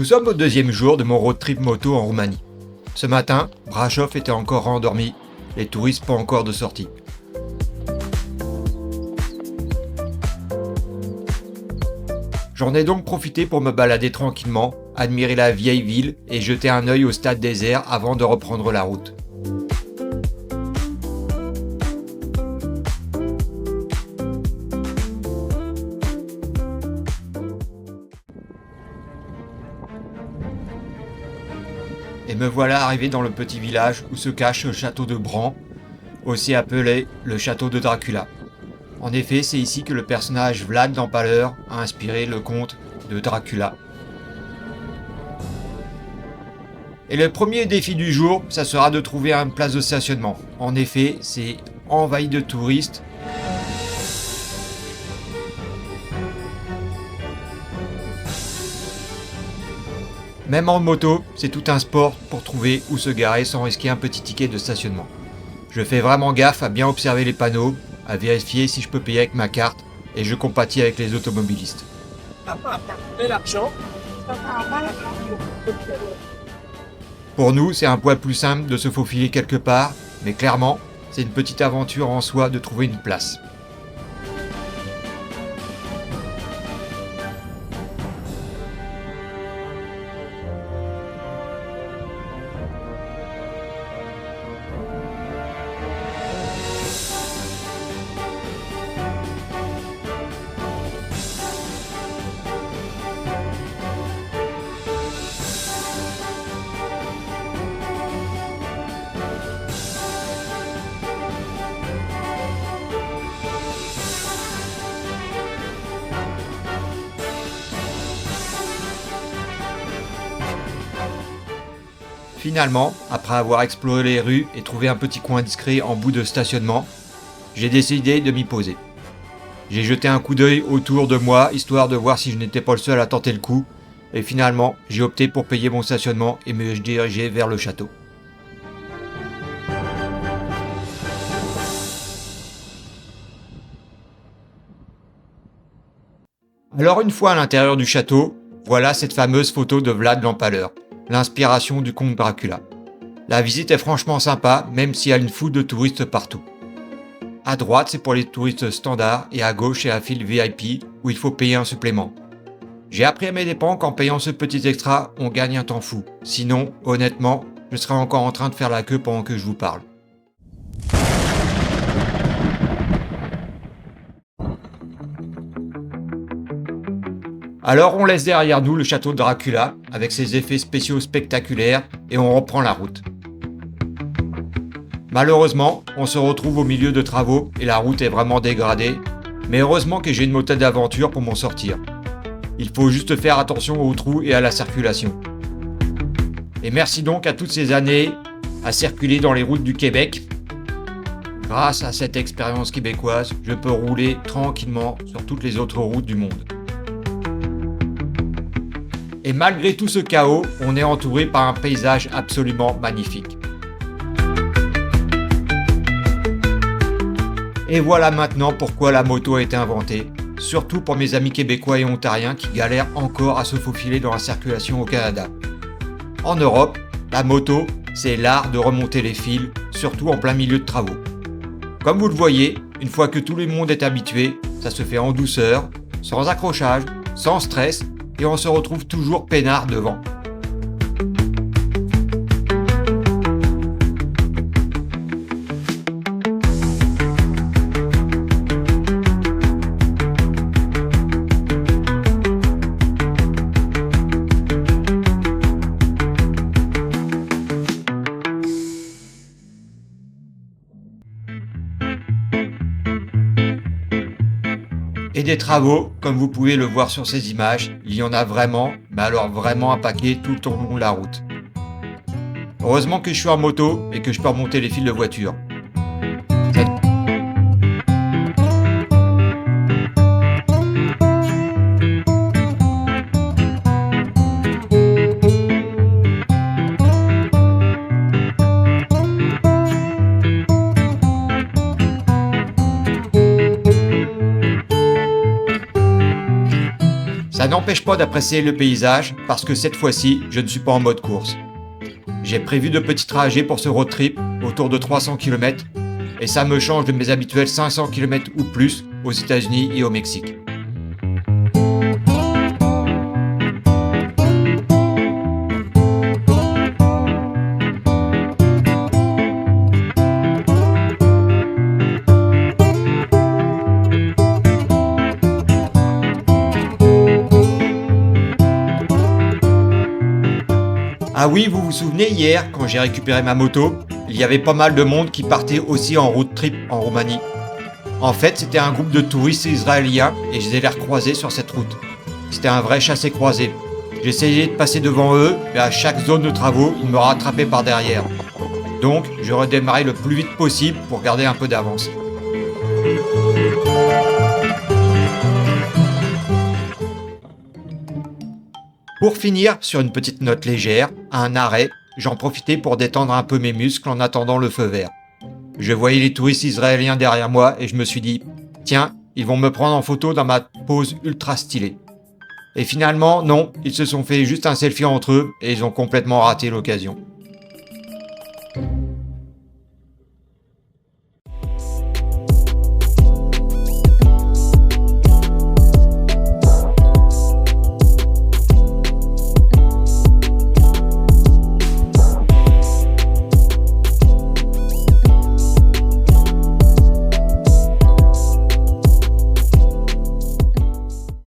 sommes au deuxième jour de mon road trip moto en Roumanie. Ce matin, Brașov était encore endormi, les touristes pas encore de sortie. J'en ai donc profité pour me balader tranquillement, admirer la vieille ville et jeter un œil au stade désert avant de reprendre la route. Et me voilà arrivé dans le petit village où se cache le château de Bran, aussi appelé le château de Dracula. En effet, c'est ici que le personnage Vlad l'Empaleur a inspiré le conte de Dracula. Et le premier défi du jour, ça sera de trouver une place de stationnement. En effet, c'est envahi de touristes. Même en moto, c'est tout un sport pour trouver où se garer sans risquer un petit ticket de stationnement. Je fais vraiment gaffe à bien observer les panneaux, à vérifier si je peux payer avec ma carte, et je compatis avec les automobilistes. Pour nous, c'est un poil plus simple de se faufiler quelque part, mais clairement, c'est une petite aventure en soi de trouver une place. Finalement, après avoir exploré les rues et trouvé un petit coin discret en bout de stationnement, j'ai décidé de m'y poser. J'ai jeté un coup d'œil autour de moi, histoire de voir si je n'étais pas le seul à tenter le coup, et finalement, j'ai opté pour payer mon stationnement et me diriger vers le château. Alors une fois à l'intérieur du château, voilà cette fameuse photo de Vlad l'Empaleur, l'inspiration du comte Dracula. La visite est franchement sympa, même s'il y a une foule de touristes partout. À droite, c'est pour les touristes standards, et à gauche, c'est la file VIP, où il faut payer un supplément. J'ai appris à mes dépens qu'en payant ce petit extra, on gagne un temps fou. Sinon, honnêtement, je serais encore en train de faire la queue pendant que je vous parle. Alors on laisse derrière nous le château de Dracula, avec ses effets spéciaux spectaculaires, et on reprend la route. Malheureusement, on se retrouve au milieu de travaux, et la route est vraiment dégradée, mais heureusement que j'ai une moto d'aventure pour m'en sortir. Il faut juste faire attention aux trous et à la circulation. Et merci donc à toutes ces années à circuler dans les routes du Québec. Grâce à cette expérience québécoise, je peux rouler tranquillement sur toutes les autres routes du monde. Et malgré tout ce chaos, on est entouré par un paysage absolument magnifique. Et voilà maintenant pourquoi la moto a été inventée, surtout pour mes amis québécois et ontariens qui galèrent encore à se faufiler dans la circulation au Canada. En Europe, la moto, c'est l'art de remonter les fils, surtout en plein milieu de travaux. Comme vous le voyez, une fois que tout le monde est habitué, ça se fait en douceur, sans accrochage, sans stress, et on se retrouve toujours peinard devant. Et des travaux, comme vous pouvez le voir sur ces images, il y en a vraiment, mais alors vraiment un paquet tout au long de la route. Heureusement que je suis en moto et que je peux remonter les fils de voiture. Ça n'empêche pas d'apprécier le paysage parce que cette fois-ci, je ne suis pas en mode course. J'ai prévu de petits trajets pour ce road trip, autour de 300 km, et ça me change de mes habituels 500 km ou plus aux États-Unis et au Mexique. Ah oui, vous vous souvenez, hier, quand j'ai récupéré ma moto, il y avait pas mal de monde qui partait aussi en road trip en Roumanie. En fait, c'était un groupe de touristes israéliens et je les ai recroisés sur cette route. C'était un vrai chassé-croisé. J'essayais de passer devant eux, mais à chaque zone de travaux, ils me rattrapaient par derrière. Donc, je redémarrais le plus vite possible pour garder un peu d'avance. Pour finir, sur une petite note légère, à un arrêt, j'en profitais pour détendre un peu mes muscles en attendant le feu vert. Je voyais les touristes israéliens derrière moi et je me suis dit, tiens, ils vont me prendre en photo dans ma pose ultra stylée. Et finalement, non, ils se sont fait juste un selfie entre eux et ils ont complètement raté l'occasion.